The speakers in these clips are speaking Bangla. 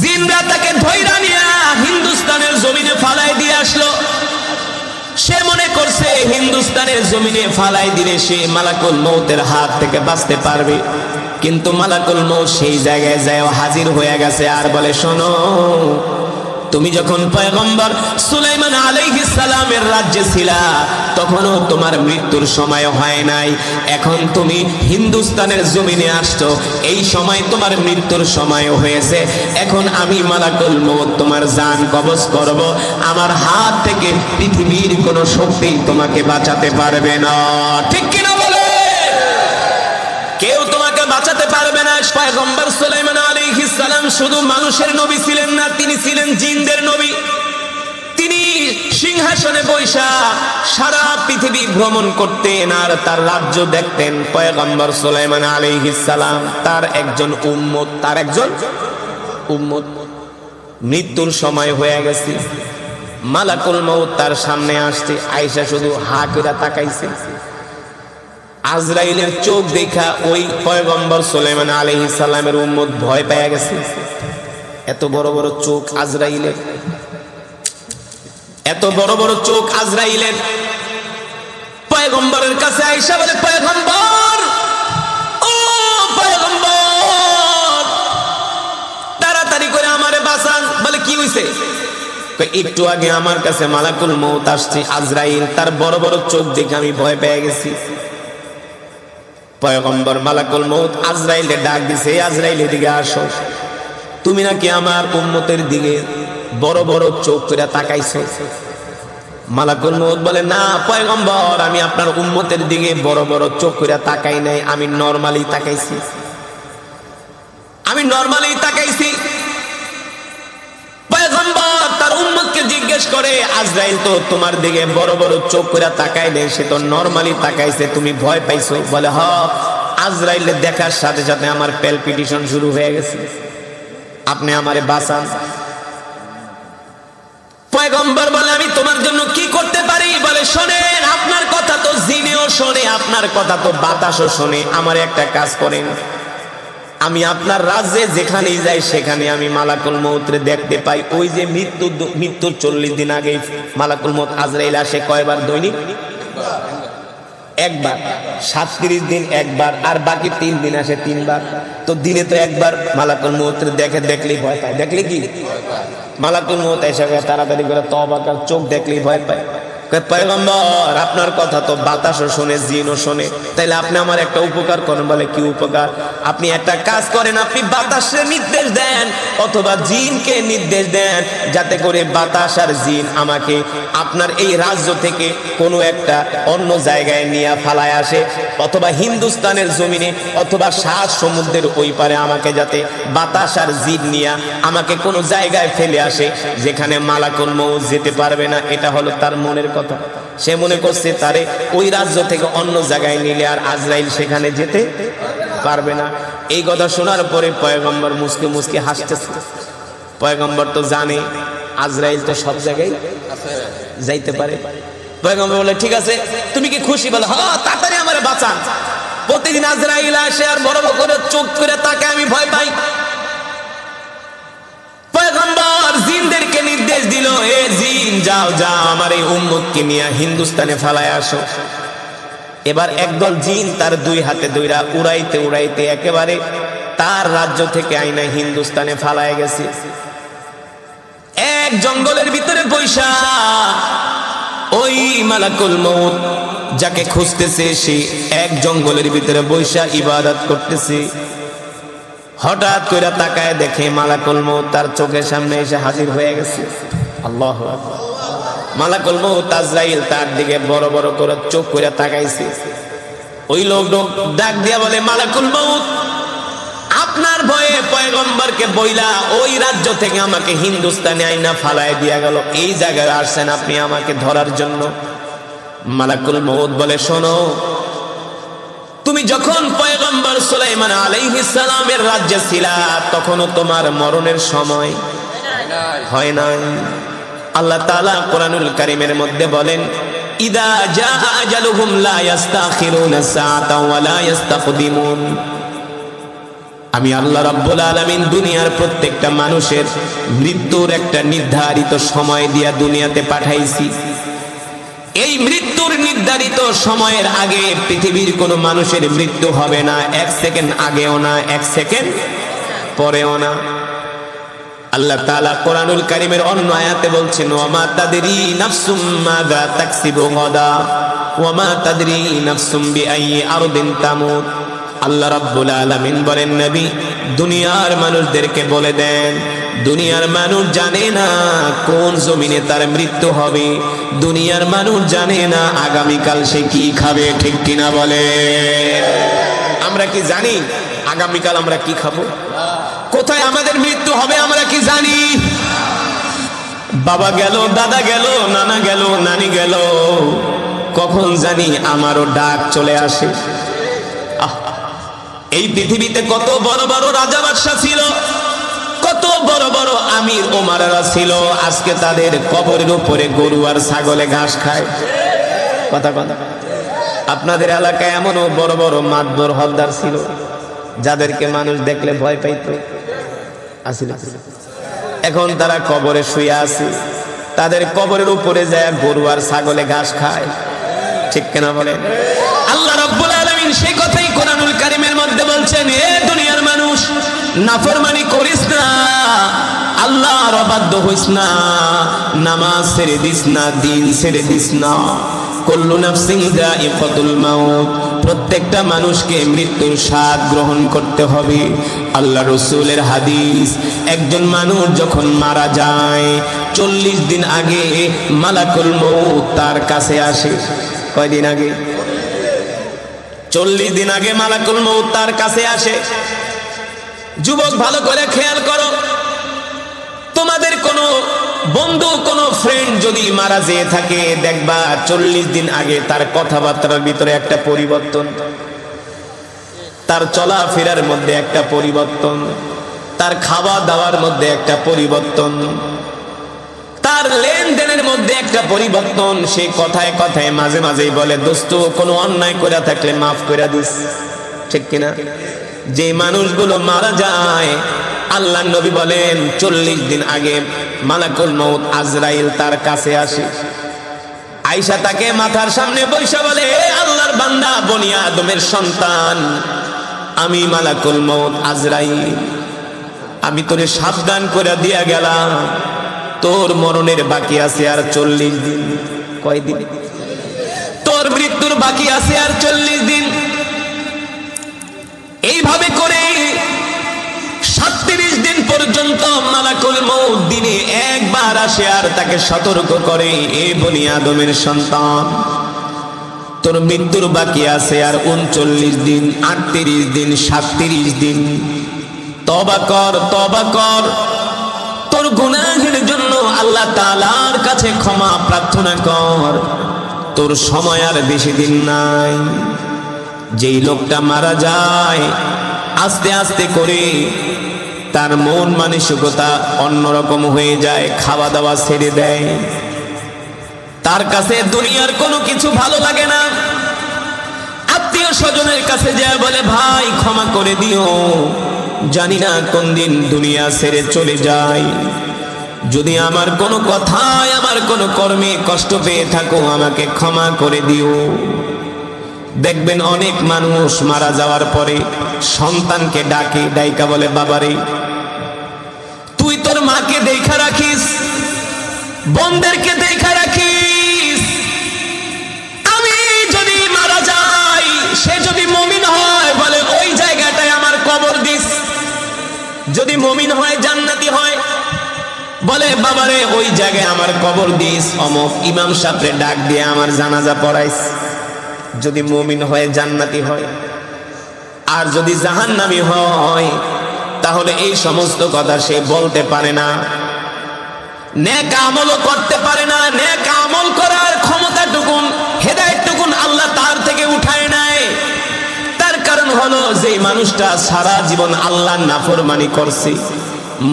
জিনরা তাকে ধইরা নিয়া হিন্দুস্তানের জমিনে ফালাই দিয়ে আসলো। সে মনে করছে হিন্দুস্তানের জমিনে ফালাই দিলে সে মালাকুল মউতের হাত থেকে বাঁচতে পারবে, কিন্তু মালাকুল মউত সেই জায়গায় যায় হাজির হয়ে গেছে আর বলে, শোনো, তুমি যখন পয়গম্বর সুলাইমান আলাইহিস সালামের রাজ্যে ছিলা তখনও তোমার মৃত্যুর সময় হয় নাই। এখন তুমি হিন্দুস্তানের জমিনে আসছো, এই সময় তোমার মৃত্যুর সময় হয়েছে। এখন আমি মালাকুল মউত তোমার জান কবজ করব। আমার হাত থেকে পৃথিবীর কোনো শক্তি তোমাকে বাঁচাতে পারবে না। ঠিক কিনা বলে? কেউ তোমাকে বাঁচাতে পারবে না। পয়গম্বর সুলাইমান আলাইহিস সালাম শুধু মানুষের নবী ছিলেন না, তিনি ছিলেন জিনদের নবী। তিনি সিংহাসনে বৈশা সারা পৃথিবী ভ্রমণ করতেন আর তার রাজ্য দেখতেন। পয়গম্বর সুলাইমান আলাইহিস সালাম তার একজন উম্মত। মৃত্যুর সময় হয়ে গেছে, মালাকুল মউত তার সামনে আসছে, আয়েশা শুধু হা করে তাকাইছে। আজরাইলের চোখ দেখা ওই পয়গম্বর সুলাইমান আলাইহিস সালামের উম্মত ভয় পেয়ে গেছে। এত বড় বড় চোখ আজরাইলের, এত বড় বড় চোখ আজরাইলের। পয়গম্বরের কাছে আয়েশা বলে, পয়গম্বর, ও পয়গম্বর, তাড়াতাড়ি করে আমারে বাঁচান। বলে, কি হইছে? একটু আগে আমার কাছে মালাকুল মউত আসছে, আজরাইল, তার বড় বড় চোখ দেখে আমি ভয় পেয়ে গেছি। পয়গম্বর মালাকুল মউত আজরাইলে ডাক দিছে, আজরাইল এদিকে আসো, তুমি নাকি আমার উম্মতের দিকে বড় বড় চোখ করে তাকাইছো। মালাকুল মউত বলে, না পয়গম্বর, আমি আপনার উম্মতের দিকে বড় বড় চোখ করে তাকাই নাই, আমি নরমালি তাকাইছি, আমি নরমালি তাকাইছি। পয়গম্বর তার উম্মতকে জিজ্ঞেস করে, আজরাইল তো তোমার দিকে বড় বড় চোখ করে তাকায় নেই, সে তো নরমালি তাকাইছে, তুমি ভয় পাইছো? বলে, হ, আজরাইলের দেখার সাথে সাথে আমার প্যালপিটেশন শুরু হয়ে গেছে, আপনি আমারে বাঁচান। পয়গম্বর বলে, আমি তোমার জন্য কি করতে পারি? বলে, শোনেন, আপনার কথা তো জিনেও শোনে, আপনার কথা তো বাতাসও শোনে, আমার একটা কাজ করেন, আমি আপনার রাজ্যে যেখানেই যাই সেখানে আমি মালাকুল মউতরে দেখতে পাই। ওই যে মৃত্যুর 40 দিন আগে মালাকুল মউত আজরাইল আসে কয়বার? দৈনিক একবার। 37 দিন একবার, আর বাকি 3 দিন আসে 3 বার। তো দিনে তো একবার মালাকুল মউতরে দেখলেই ভয় পায়। দেখলে কি মালাকুল মউত এসে তাড়াতাড়ি করে তওবা কর, চোখ দেখলেই ভয় পায়। পয়গম্বর, আপনার কথা তো বাতাসও শোনে, জিনও শোনে, তাইলে আপনি আমার একটা উপকার করেন। বলে, কি উপকার? আপনি একটা কাজ করেন, আপনি বাতাসে নির্দেশ দেন অথবা জিনকে নির্দেশ দেন, যাতে করে বাতাস আর জিন আমাকে আপনার এই রাজ্য থেকে কোনো একটা অন্য জায়গায় নিয়ে ফালায় আসে, অথবা হিন্দুস্তানের জমিনে অথবা 7 সমুদ্রের ওই পারে আমাকে যাতে বাতাস আর জিন নিয়ে আমাকে কোনো জায়গায় ফেলে আসে যেখানে মালাকুল মউত যেতে পারবে না। এটা হলো তার মনের কথা। সে মনে করছে তারে ওই রাজ্য থেকে অন্য জায়গায় নিলে আর আজরাইল সেখানে যেতে পারবে না। এই কথা শোনার পরে পয়গম্বর মুসকে মুসকে হাসতেছে। পয়গম্বর তো জানে আজরাইল তো সব জায়গায় যাইতে পারে। পয়গম্বর বলে, ঠিক আছে, তুমি কি খুশি? বলে, হ্যাঁ, তাড়াতাড়ি আমারে বাঁচান। প্রতিদিন আজরাইল আসে আর বড় বড় করে চোখ করে তাকে আমি ভয় পাই। পয়গম্বর জিনদেরকে নির্দেশ দিল, এ জিন, যাও যাও আমার এই উম্মতকে নিয়ে হিন্দুস্তানে ফালায় আসো। এবার একদল জিন তার 2 হাতে দইরা উড়াইতে উড়াইতে একেবারে তার রাজ্য থেকে আইনা হিন্দুস্তানে ফালায় গেছে। এক জঙ্গলের ভিতরে বৈশা ওই মালাকুল মউত যাকে খুঁজতেছে সে এক জঙ্গলের ভিতরে বৈশা ইবাদত করতেছে। হঠাৎ করে তাকায় দেখে মালাকুল মউত তার চোখের সামনে এসে হাজির হয়ে গেছে। আল্লাহু আকবার। মালাকুল মউত আজরাইল তার দিকে বড় বড় করে চোখ করে তাকাইছে। ওই লোক ডাক দিয়া বলে, মালাকুল মউত, আপনার ভয়ে পয়গম্বরকে বইলা ওই রাজ্য থেকে আমাকে হিন্দুস্তানে আইনা ফালায় দিয়া গেল, এই জায়গায় আসছেন আপনি আমাকে ধরার জন্য। মালাকুল মউত বলে, শোনো, তুমি যখন পয়গম্বর সুলাইমান আলাইহিস সালামের রাজ্যে ছিলা তখনও তোমার মরণের সময় হয় নাই। আল্লাহ তাআলা কোরআনুল কারীমের মধ্যে বলেন, ইদা জা আজালুহুম লা ইস্তাখিরুনা সাআতাও ওয়া লা ইস্তাকদিমুন। আমি আল্লাহ রাব্বুল আলামিন দুনিয়ার প্রত্যেকটা মানুষের মৃত্যুর একটা নির্ধারিত সময় দিয়া দুনিয়াতে পাঠাইছি। এই মৃত্যুর নির্ধারিত সময়ের আগে পৃথিবীর কোনো মানুষের মৃত্যু হবে না, 1 সেকেন্ড আগেও না, 1 সেকেন্ড পরেও না। আল্লাহ তাআলা কোরআনুল কারীমের অন্য আয়াতে বলছেন, ওয়ামা তাদরি নাফসুম মাযা তাকসিবু গাদা ওয়ামা তাদরি নাফসুম বিআইয়ি আরদিন তামুত। আল্লাহ রাব্বুল আলামিন বলেন, নবী দুনিয়ার মানুষদেরকে বলে দেন, দুনিয়ার মানুষ জানে না কোন জমিনে তার মৃত্যু হবে, দুনিয়ার মানুষ জানে না আগামীকাল সে কি খাবে, ঠিক কিনা বলে? আমরা কি জানি আগামীকাল আমরা কি খাবো, কোথায় আমাদের মৃত্যু হবে আমরা কি জানি? বাবা গেল, দাদা গেল, নানা গেল, নানি গেল, কখন জানি আমারও ডাক চলে আসে। এই পৃথিবীতে কত বড় বড় রাজা বাদশা ছিল, কত বড় বড় আমির ওমারারা ছিল, আজকে তাদের কবরের উপরে গরু আর ছাগলে ঘাস খায়। কথা কথা আপনাদের এলাকায় এমনও বড় বড় মাতবর হলদার ছিল যাদেরকে মানুষ দেখলে ভয় পাইত, আসিল। এখন তারা কবরে শুয়ে আছে, তাদের কবরের উপরে যায় গরু আর ছাগলে ঘাস খায়, ঠিক কিনা বলেন? আল্লাহ রাব্বুল আলামিন সেই কথাই কোরআনুল কারীমের মধ্যে বলছেন, এ দুনিয়ার মানুষ নাফরমানি করিস না, আল্লাহর অবাধ্য হইস না, নামাজ ছেড়ে দিস না, দিন ছেড়ে দিস না। কুল্লু নাফসিন যায়িকাতুল মাউত, প্রত্যেকটা মানুষকে মৃত্যুর স্বাদ গ্রহণ করতে হবে। আল্লাহ রাসূলের হাদিস, একজন মানুষ যখন মারা যায় 40 দিন আগে মালাকুল মউত তার কাছে আসে। কয়দিন আগে? 40 দিন আগে মালাকুল মউত তার কাছে আসে। যুবক ভালো করে খেয়াল করো, তোমাদের কোনো বন্ধু কোনো ফ্রেন্ড যদি মারা যেয়ে থাকে, দেখবা 40 দিন আগে তার কথাবার্তার ভিতরে একটা পরিবর্তন, তার চলাফেরার মধ্যে একটা পরিবর্তন, তার খাওয়া দাওয়ার মধ্যে একটা পরিবর্তন, তার লেনদেনের মধ্যে একটা পরিবর্তন। সে কথায় কথায় মাঝে মাঝেই বলে, দোস্ত কোনো অন্যায় করে থাকলে মাফ করে দিস, ঠিক কিনা? যে মানুষগুলো মারা যায়, আল্লাহ নবী বলেন 40 দিন আগে মালাকুল মউত আজরাইল তার কাছে আসে। আয়েশা তাকে মাথার সামনে বসে বলে, আল্লাহর বান্দা, বনি আদমের সন্তান, আমি মালাকুল মউত আজরাইল, আমি তোরে সাবধান করে দিয়া গেলাম, তোর মরণের বাকি আছে আর 40 দিন। কয়দিন? তোর মৃত্যুর বাকি আছে আর 40 দিন। এইভাবে করে 37 দিন পর্যন্ত মালাকুল মউত দিনে একবার আসে আর তাকে সতর্ক করে, এ বনি আদমের সন্তান, তোর মৃত্যুর বাকি আছে আর 39 দিন, 38 দিন, 37 দিন। তওবা কর, তওবা কর, তোর গুনাহের জন্য আল্লাহ তাআলার কাছে ক্ষমা প্রার্থনা কর, তোর সময় আর বেশি দিন নাই। যেই লোকটা মারা যায়, আস্তে আস্তে করে তার মন মানসিকতা অন্যরকম হয়ে যায়, খাওয়া দাওয়া ছেড়ে দেয়, তার কাছে দুনিয়ার কোনো কিছু ভালো লাগে না। আত্মীয় স্বজনের কাছে যায় বলে, ভাই ক্ষমা করে দিও, জানি না কোন দিন দুনিয়া ছেড়ে চলে যায়, যদি আমার কোনো কথায়, আমার কোনো কর্মে কষ্ট পেয়ে থাকো, আমাকে ক্ষমা করে দিও। দেখবেন অনেক মানুষ মারা যাওয়ার পরে সন্তানকে ডাকে, ডাইকা বলে, বাবারে তুই তোর মাকে দেখা রাখিস, বোনদেরকে দেখা রাখিস, আমি যদি মারা যাই, সে যদি মুমিন হয়, বলে ওই জায়গাটায় আমার কবর দিস, যদি মুমিন হয়, জান্নাতি হয়, বলে বাবারে ওই জায়গায় আমার কবর দিস, অমুক ইমাম সাহেবরে ডাক দিয়ে আমার জানাজা পড়াইস, যদি মুমিন হয়, জান্নাতি হয়। আর যদি জাহান্নামী হয়, তাহলে এই সমস্ত কথা সে বলতে পারে না, নেক আমলও করতে পারে না। নেক আমল করার ক্ষমতাটুকুন, হেদায়েতটুকুন আল্লাহ তার থেকে উঠায় নেয়। তার কারণ হলো, যে মানুষটা সারা জীবন আল্লাহর নাফরমানি করছে,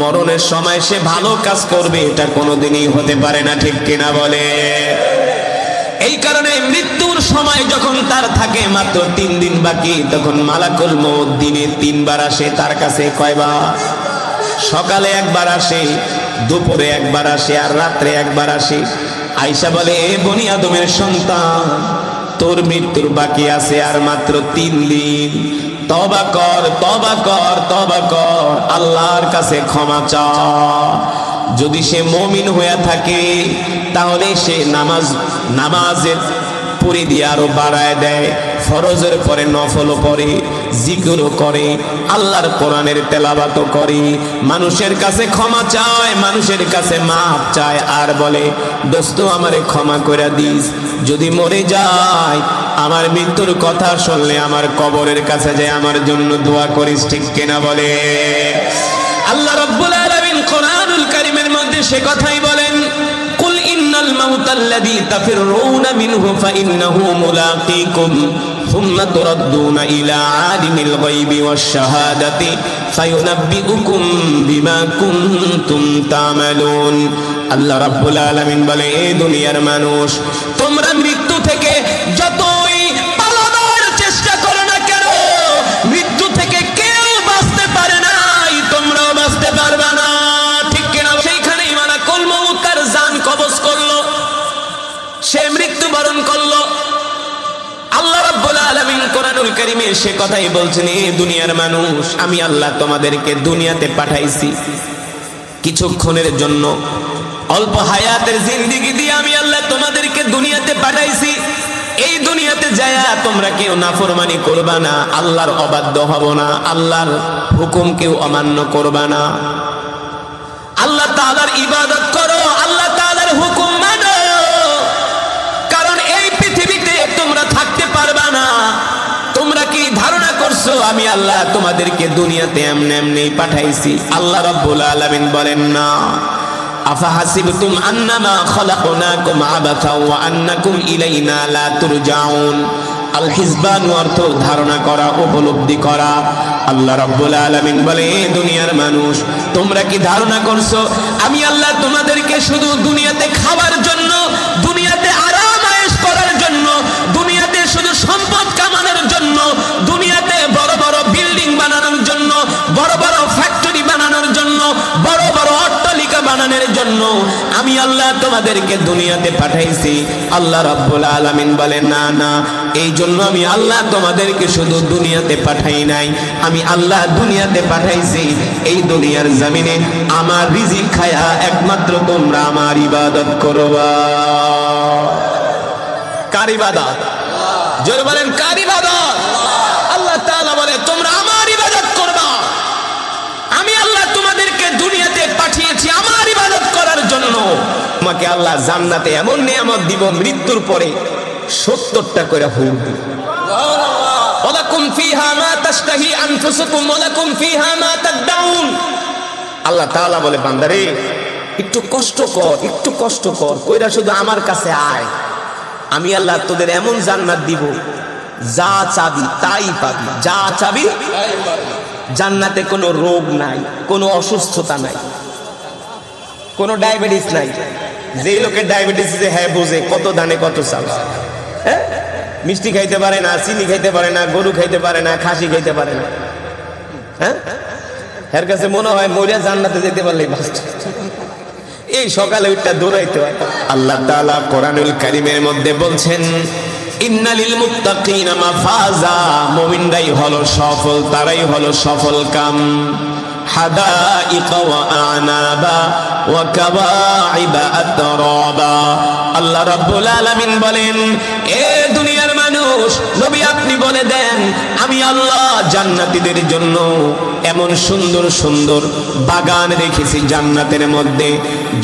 মরণের সময় সে ভালো কাজ করবে এটা কোনোদিনই হতে পারে না, ঠিক কিনা বলে? এই কারণে মৃত্যুর সময় যখন তার থাকে মাত্র 3 দিন বাকি, তখন মালাকুল মউত দিনে 3 বার আসে তার কাছে। কয়বার? সকালে একবার আসে, দুপুরে একবার আসে, আর রাত্রে একবার আসে। আয়েশা বলে, এ বনি আদমের সন্তান, তোর মৃত্যুর বাকি আছে আর মাত্র 3 দিন। তওবা কর, তওবা কর, তওবা কর, আল্লাহর কাছে ক্ষমা চা। যদি সে মুমিন হয়ে থাকে তাহলে সে নামাজের পরিধি আরো বাড়ায় দেয়, ফরজের পরে নফলও পড়ে, জিকিরও করে, আল্লাহর কোরআনের তেলাওয়াতও করে, মানুষের কাছে ক্ষমা চায়, মানুষের কাছে মাফ চায়, আর বলে, দোস্ত আমারে ক্ষমা করে দিস। যদি মরে যায়, আমার মৃত্যুর কথা শুনলে আমার কবরের কাছে যায় আমার জন্য দোয়া করিস, ঠিক কিনা বলে? আল্লাহ রাব্বুল আলামিন কোরআনুল কারীমের মধ্যে সে কথাই বলেন, কুল ইন্নাল মাউতাল্লাযী তাফিররুনা মিনহু ফাইন্নাহু মুলাকীকুম সুম্মা তুরাদ্দুনা ইলা আলিমিল গায়বি ওয়াশ শাহাদাতি ফায়ুনাব্বিউকুম বিমা কুনতুম তা'মালুন। আল্লাহ রাব্বুল আলামিন বলে, এই দুনিয়ার মানুষ, তোমরা মৃত্যু থেকে যতই পালানোর চেষ্টা করো না কেন, মৃত্যু থেকে কেউ বাঁচতে পারে নাই, তোমরাও বাঁচতে পারবে না, ঠিক কিনা? সেইখানেই মালাকুল মউত তার জান কবজ করলো, সে মৃত্যুবরণ করলো। আল্লাহ রাব্বুল আলামিন কোরআনুল কারীমে সে কথাই বলছেন, এই দুনিয়ার মানুষ, আমি আল্লাহ তোমাদেরকে দুনিয়াতে পাঠাইছি কিছুক্ষণের জন্য, অল্প হায়াতের জিন্দেগি দিয়ে আমি আল্লাহ তোমাদেরকে দুনিয়াতে পাঠাইছি। এই দুনিয়াতে যায়া তোমরা কেউ নাফরমানি করবা না, আল্লাহর অবাধ্য হব না, আল্লাহর হুকুম কেউ অমান্য করবা না, আল্লাহ তাআলার ইবাদত করো, আল্লাহ তাআলার হুকুম মানো। কারণ এই পৃথিবীতে তোমরা থাকতে পারবা না। তোমরা কি ধারণা করছো আমি আল্লাহ তোমাদেরকে দুনিয়াতে এমনি এমনি পাঠাইছি? আল্লাহ রাব্বুল আলামিন বলেন না, আফাহাসিবতুম আন্নামা খালাকনাকুম আবাথা ওয়া আন্নাকুম ইলাইনা লা তুরজাউন। আল হিসবান অর্থ ধারণা করা, উপলব্ধি করা। আল্লাহ রাব্বুল আলামিন বলে, দুনিয়ার মানুষ, তোমরা কি ধারণা করছো আমি আল্লাহ তোমাদেরকে শুধু দুনিয়াতে খাবার জন্য, দুনিয়াতে আরাম আয়েশ করার জন্য, দুনিয়াতে শুধু সম্পদ কামানোর জন্য, দুনিয়াতে বড় বড় বিল্ডিং বানানোর জন্য, বড় বড় ফ্যাক্টরি বানানোর জন্য, বড় বড় অট্টালিকা বানানোর জন্য আমি আল্লাহ তোমাদেরকে দুনিয়াতে পাঠাইছি? আল্লাহ রাব্বুল আলামিন বলে, না না, এই জন্য আমি আল্লাহ তোমাদেরকে শুধু দুনিয়াতে পাঠাই নাই, আমি আল্লাহ দুনিয়াতে পাঠাইছি এই দুনিয়ার জমিনে আমার রিজিক খায়া একমাত্র তোমরা আমার ইবাদত করবা। কার ইবাদত? জোরে বলেন, কার ইবাদত? আল্লাহ তাআলা বলে, তোমরা আমার ইবাদত করবা। আমি আল্লাহ তোমাদেরকে দুনিয়াতে পাঠিয়েছি আমার ইবাদত করার জন্য। তোমাকে আল্লাহ জান্নাতে এমন নিয়ামত দিব, মৃত্যুর পরে 70টা করে হুর দিব। ওয়ালাকুম ফিহা মা তাশতাহি আনফুসুকুম ওয়ালাকুম ফিহা মা তাদউন। আল্লাহ তাআলা বলে, বান্দারে একটু কষ্ট কর, একটু কষ্ট কর, কইরা শুধু আমার কাছে আয়, আমি আল্লাহ তোদের এমন জান্নাত দিব, যা চাবি তাই পাবি, যা চাবি তাই পাবি। জান্নাতে কোনো রোগ নাই, কোনো অসুস্থতা নাই, কোনো ডায়াবেটিস নাই। যে লোকের ডায়াবেটিস হ্যাঁ বোঝে, কত দানে কত চাল, হ্যাঁ, মিষ্টি খাইতে পারে না, চিনি খাইতে পারে না, গরু খাইতে পারে না, খাসি খাইতে পারে না, হ্যাঁ, এর কাছে মনে হয় মরিয়া জান্নাতে যেতে পারলেই বাঁচত। এই সকালে উঠটা দৌড়াইতে হয়। আল্লাহ তাআলা কোরআনুল কারীমের মধ্যে বলছেন, ইন্নালিল মুত্তাকিনা মাফাজা, মুমিনরাই হলো সফল, তারাই হলো সফল কাম। হাদাইকা ওয়া আনাবা ওয়া কাওয়াইবা আতরাবা। আল্লাহ রাব্বুল আলামিন বলেন, এ দুনিয়ার মানুষ, নবী আপনি বলে দেন, আমি আল্লাহ জান্নাতীদের জন্য এমন সুন্দর সুন্দর বাগান রেখেছি জান্নাতের মধ্যে।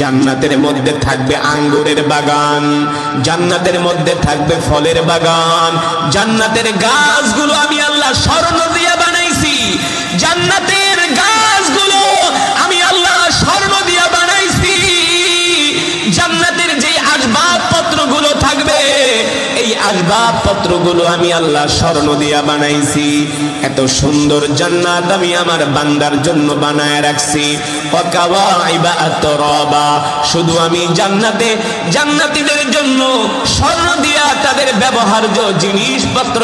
জান্নাতের মধ্যে থাকবে আঙ্গুরের বাগান, জান্নাতের মধ্যে থাকবে ফলের বাগান, জান্নাতের গাছগুলো আমি আল্লাহ স্বর্ণ দিয়ে বানাইছি। জান্নাতের গাছগুলো আমি আল্লাহ স্বর্ণ দিয়ে বানাইছি। জান্নাতের যে আসবাবপত্রগুলো থাকবে, এই আসবাবপত্র আসবাবপত্রগুলো আমি আল্লাহ স্বর্ণ দিয়া বানাইছি। এত সুন্দর জান্নাত আমি আমার বান্দার জন্য বানায় রাখছি। ওয়াকাওয়াইবা আতরাবা, শুধু আমি জান্নাতে জান্নাতীদের জন্য স্বর্ণ দিয়া তাদের ব্যবহার্য জিনিসপত্র